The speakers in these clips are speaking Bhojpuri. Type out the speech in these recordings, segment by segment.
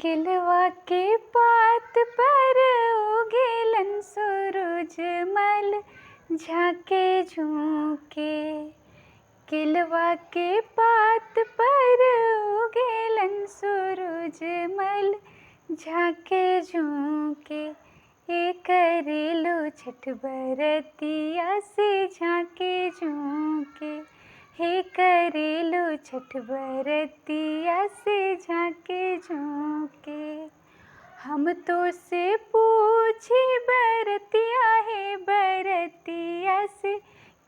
किलवा के पात पर उगेलन सूरज मल झाके झोंके। किलवा के पात पर उगेलन सूरज मल झाके झोंके। ए करेलो छठ बरतिया से झाके झोंके। हे करेलो छठ बरतिया से झाके झोंके। हम तो से पूछी बरतिया है बरतिया से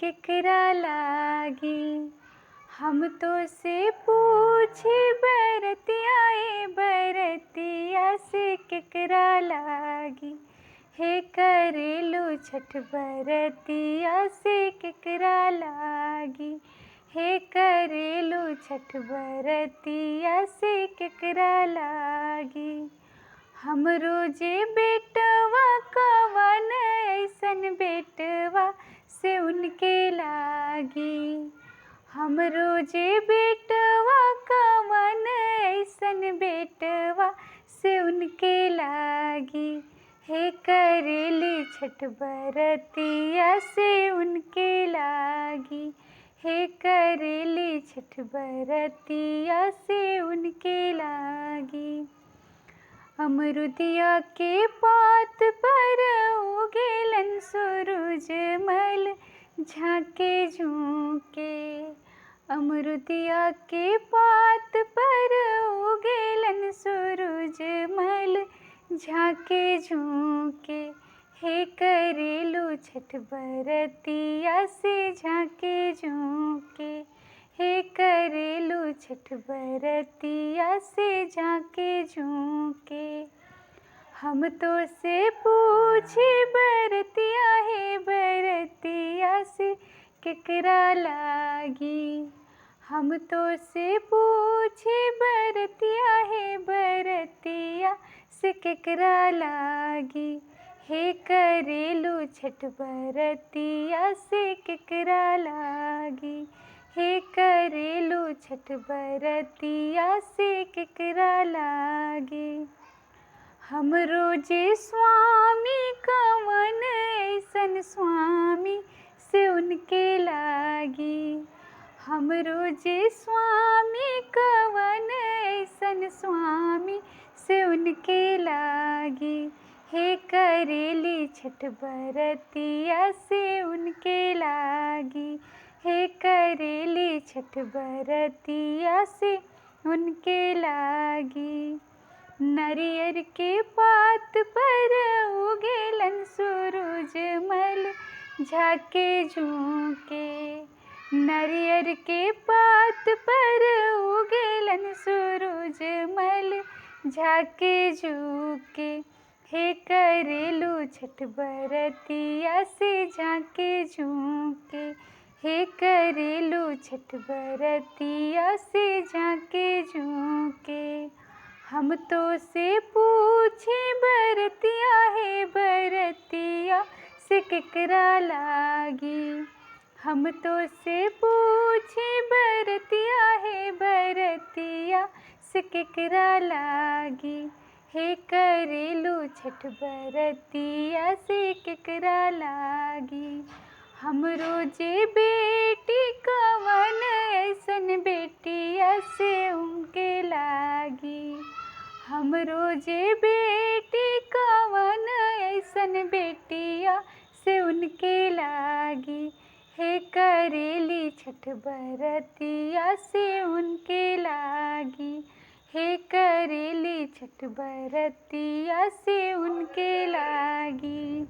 केकरा लागी। हम तो से पूछी बरतिया है बरतिया से केकरा लागी। हे करेलो छठ बरतिया से केकरा लागी। हे करेलो छठ बरतिया से केकरा लागी। हमरो जे बेटवा कवन ऐसन बेटवा से उनके लागी। हमरो जे बेटवा कवन ऐसन बेटवा से उनके लागी। हे करेली छठ बरतिया से उनके लागी। हे करेली छठ बरतिया से उनके लागी। अमरुदिया के पात पर उगेलन सूरज मल झाके झोंके। अमरुदिया के पात पर उगेलन सूरज मल झाके झोंके। हे करेलो छठ बरतिया से झाके झोंके। हे करेलो छठ बरतिया से झाके झोंके। हम तो से पूछी बरतिया है बरतिया से केकरा लागी। हम तो से पूछी बरतिया है बरतिया से केकरा लागी। हे करेलो छठ बरतिया से केकरा लागी। हे करेलो छठ बरतिया से केकरा लागी। हमरो जे स्वामी कवन ऐसन स्वामी से उनके लागी। हमरो जे स्वामी कवन ऐसन स्वामी से उनके लागी। हे करेली छठ बरतिया से उनके लागी। हे करेली छठ बरतिया से उनके लागी। नारियर के पात पर उगेलन सूरज मल झाके झोंके। नारियर के पात पर उगेलन सूरज मल झाके झोंके। हे करेलो छठ बरतिया से झाके झोंके। हे करेलो छठ बरतिया से झाके झोंके। हम तो से पूछी बरतिया है बरतिया से केकरा लागी। हम तो से पूछी बरतिया है बरतिया से केकरा लागी। हे करेलो छठ बरतिया से केकरा लागी। हमरो जे बेटी कवन ऐसन बेटिया से उनके लागी। हमरो जे बेटी कवन ऐसन बेटिया से उनके लागी। हे करेली छठ बरतिया से उनके लागी। हे करेली छठ बरतिया से उनके लागी।